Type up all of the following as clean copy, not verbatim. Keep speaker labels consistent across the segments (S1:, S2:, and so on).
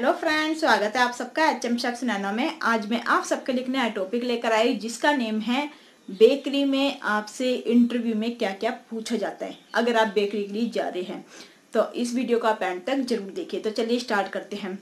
S1: Hello friends, स्वागत है आप सबका एचएम शेफ नैनो में। आज मैं आप सबके लिए नया टॉपिक लेकर आई जिसका नेम है बेकरी में आपसे इंटरव्यू में क्या क्या पूछा जाता है अगर आप बेकरी के लिए जा रहे हैं। तो इस वीडियो को आप एंड तक जरूर देखिए। तो चलिए स्टार्ट करते हैं।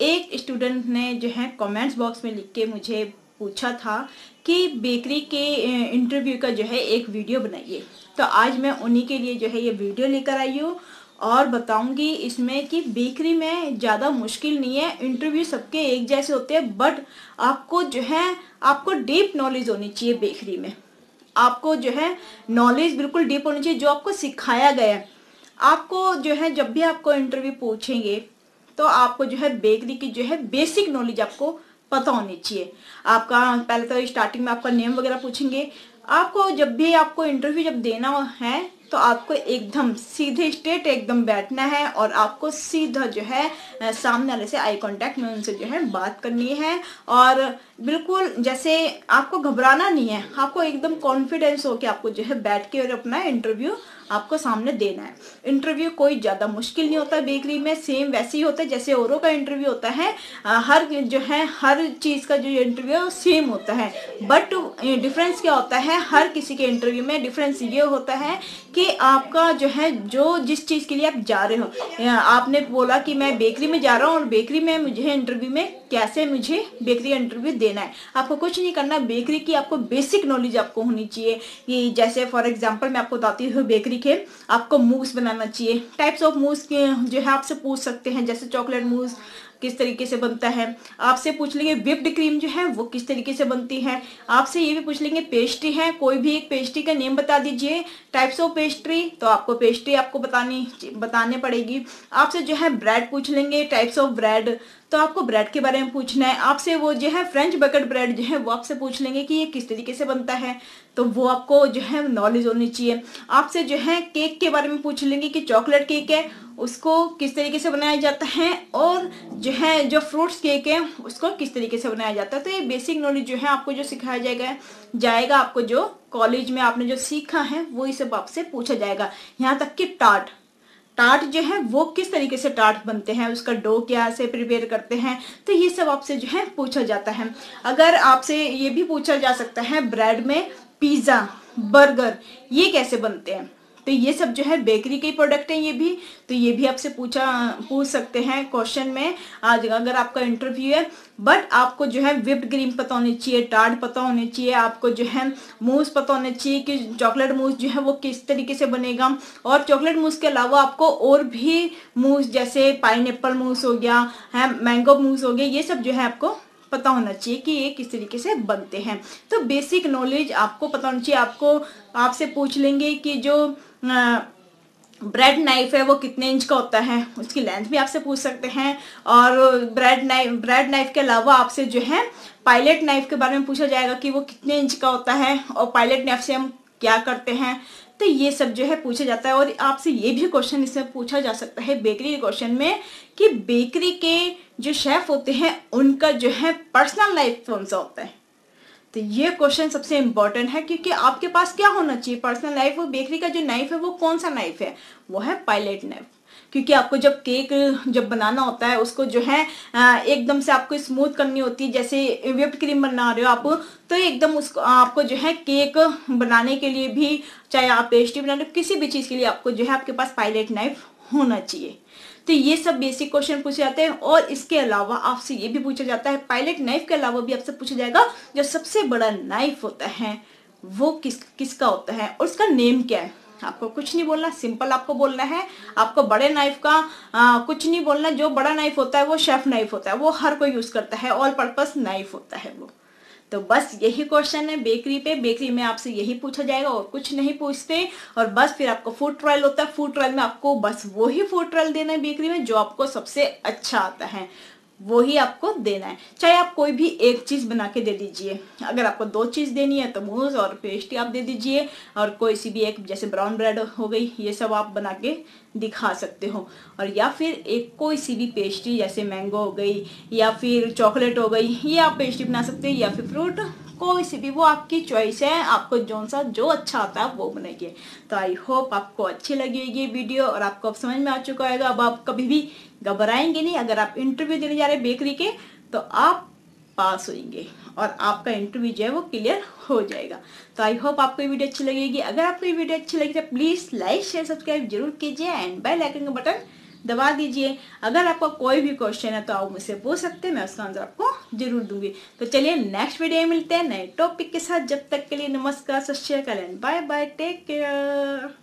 S1: एक स्टूडेंट ने जो है कमेंट्स बॉक्स में लिख के मुझे पूछा था कि बेकरी के इंटरव्यू का जो है एक वीडियो बनाइए। तो आज मैं उन्हीं के लिए जो है ये वीडियो लेकर आई हूँ और बताऊंगी इसमें कि बेकरी में ज़्यादा मुश्किल नहीं है। इंटरव्यू सबके एक जैसे होते हैं, बट आपको जो है आपको डीप नॉलेज होनी चाहिए। बेकरी में आपको जो है नॉलेज बिल्कुल डीप होनी चाहिए, जो आपको सिखाया गया है। आपको जो है जब भी आपको इंटरव्यू पूछेंगे तो आपको जो है बेकरी की जो है बेसिक नॉलेज आपको पता होनी चाहिए। आपका पहले तो स्टार्टिंग में आपका नेम वगैरह पूछेंगे। आपको जब भी आपको इंटरव्यू जब देना है तो आपको एकदम सीधे स्ट्रेट एकदम बैठना है और आपको सीधा जो है सामने वाले से आई कांटेक्ट में उनसे जो है बात करनी है। और बिल्कुल जैसे आपको घबराना नहीं है, आपको एकदम कॉन्फिडेंस हो कि आपको जो है बैठ के और अपना इंटरव्यू आपको सामने देना है। इंटरव्यू कोई ज़्यादा मुश्किल नहीं होता बेकरी में, सेम वैसे ही होता है जैसे औरों का इंटरव्यू होता है। हर जो है हर चीज़ का जो इंटरव्यू है वो सेम होता है, बट डिफरेंस क्या होता है, हर किसी के इंटरव्यू में डिफरेंस ये होता है कि आपका जो है जो जिस चीज़ के लिए आप जा रहे हो। आपने बोला कि मैं बेकरी में जा रहा हूँ और बेकरी में मुझे इंटरव्यू में कैसे मुझे बेकरी का इंटरव्यू देना है। आपको कुछ नहीं करना, बेकरी की आपको बेसिक नॉलेज आपको होनी चाहिए। कि जैसे फॉर एग्जांपल मैं आपको बताती हूँ, बेकरी के आपको मूस बनाना चाहिए। टाइप्स ऑफ मूस के जो है आपसे पूछ सकते हैं, जैसे चॉकलेट मूस किस तरीके से बनता है। आपसे पूछ लेंगे व्हिप्ड क्रीम जो है वो किस तरीके से बनती है। आपसे ये भी पूछ लेंगे पेस्ट्री है, कोई भी एक पेस्ट्री का नेम बता दीजिए। टाइप्स ऑफ पेस्ट्री, तो आपको पेस्ट्री आपको बताने पड़ेगी। आपसे जो है ब्रेड पूछ लेंगे, टाइप्स ऑफ ब्रेड, तो आपको ब्रेड के बारे में पूछना है। आपसे वो जो है फ्रेंच बकेट ब्रेड जो है वो आपसे पूछ लेंगे कि ये किस तरीके से बनता है, तो वो आपको जो है नॉलेज होनी चाहिए। आपसे जो है केक के बारे में पूछ लेंगे कि चॉकलेट केक है उसको किस तरीके से बनाया जाता है, और जो है जो फ्रूट्स केक है उसको किस तरीके से बनाया जाता है। तो ये बेसिक नॉलेज जो है आपको जो सिखाया जाएगा आपको जो कॉलेज में आपने जो सीखा है वही सब आपसे पूछा जाएगा। यहाँ तक कि टार्ट जो है वो किस तरीके से टार्ट बनते हैं, उसका डो क्या से प्रिपेयर करते हैं, तो ये सब आपसे जो है पूछा जाता है। अगर आपसे ये भी पूछा जा सकता है ब्रेड में पिज्ज़ा बर्गर ये कैसे बनते हैं, तो ये सब जो है बेकरी के प्रोडक्ट हैं ये भी, तो ये भी आपसे पूछ सकते हैं क्वेश्चन में आज अगर आपका इंटरव्यू है। बट आपको जो है व्हिप्ड क्रीम पता होनी चाहिए, टार्ट पता होनी चाहिए, आपको जो है मूस पता होना चाहिए कि चॉकलेट मूस जो है वो किस तरीके से बनेगा। और चॉकलेट मूस के अलावा आपको और भी मूस जैसे पाइनएप्पल मूस हो गया है, मैंगो मूस हो गया, ये सब जो है आपको पता होना चाहिए कि ये किस तरीके से बनते हैं। तो बेसिक नॉलेज आपको पता होना चाहिए। आपसे पूछ लेंगे कि जो ब्रेड नाइफ है वो कितने इंच का होता है, उसकी लेंथ भी आपसे पूछ सकते हैं। और ब्रेड नाइफ के अलावा आपसे जो है पायलट नाइफ के बारे में पूछा जाएगा कि वो कितने इंच का होता है और पायलट नाइफ से हम क्या करते हैं। तो ये सब जो है पूछा जाता है। और आपसे ये भी क्वेश्चन इसमें पूछा जा सकता है बेकरी के क्वेश्चन में कि बेकरी के जो शेफ होते हैं उनका जो है पर्सनल लाइफ कौन सा होता है। तो ये क्वेश्चन सबसे इम्पोर्टेंट है, क्योंकि आपके पास क्या होना चाहिए पर्सनल लाइफ। वो बेकरी का जो नाइफ है वो कौन सा नाइफ है, वो है पायलट नाइफ। क्योंकि आपको जब केक जब बनाना होता है उसको जो है एकदम से आपको स्मूथ करनी होती है, जैसे व्हिप्ड क्रीम बना रहे हो आप, तो एकदम उसको आपको जो है केक बनाने के लिए भी, चाहे आप पेस्ट्री बना रहे हो, किसी भी चीज़ के लिए आपको जो है आपके पास पायलट नाइफ होना चाहिए। तो ये सब बेसिक क्वेश्चन पूछे जाते हैं। और इसके अलावा आपसे ये भी पूछा जाता है, पायलट नाइफ के अलावा भी आपसे पूछा जाएगा जो सबसे बड़ा नाइफ होता है वो किसका होता है और उसका नेम क्या है। आपको कुछ नहीं बोलना, सिंपल आपको बोलना है। आपको बड़े नाइफ का कुछ नहीं बोलना। जो बड़ा नाइफ होता है वो शेफ नाइफ होता है, वो हर कोई यूज करता है, ऑल पर्पस नाइफ होता है वो। तो बस यही क्वेश्चन है बेकरी पे। बेकरी में आपसे यही पूछा जाएगा और कुछ नहीं पूछते। और बस फिर आपको फूड ट्रायल होता है। फूड ट्रायल में आपको बस वही फूड ट्रायल देना है बेकरी में जो आपको सबसे अच्छा आता है, वही आपको देना है। चाहे आप कोई भी एक चीज बना के दे दीजिए। अगर आपको 2 चीज देनी है तो मूस और पेस्ट्री आप दे दीजिए, और कोई सी भी एक जैसे ब्राउन ब्रेड हो गई, ये सब आप बना के दिखा सकते हो। और या फिर एक कोई सी भी पेस्ट्री जैसे मैंगो हो गई या फिर चॉकलेट हो गई, ये आप पेस्ट्री बना सकते हो, या फिर फ्रूट कोई सी भी, वो आपकी चॉइस है, आपको जो अच्छा आता है वो बनाइए। तो आई होप आपको अच्छी लगेगी ये वीडियो और आपको अब समझ में आ चुका होगा। अब आप कभी भी घबराएंगे नहीं। अगर आप इंटरव्यू देने जा रहे हैं बेकरी के तो आप पास होंगे और आपका इंटरव्यू जो है वो क्लियर हो जाएगा। तो आई होप आपको ये वीडियो अच्छी लगेगी। अगर आपको ये वीडियो अच्छी लगी तो प्लीज़ लाइक शेयर सब्सक्राइब जरूर कीजिए एंड बेल आइकन का बटन दबा दीजिए। अगर आपका कोई भी क्वेश्चन है तो आप मुझसे पूछ सकते हैं, मैं उसका आंसर आपको जरूर दूंगी। तो चलिए नेक्स्ट वीडियो में मिलते हैं नए टॉपिक के साथ। जब तक के लिए नमस्कार, Sat Shri Akal and bye bye, take care.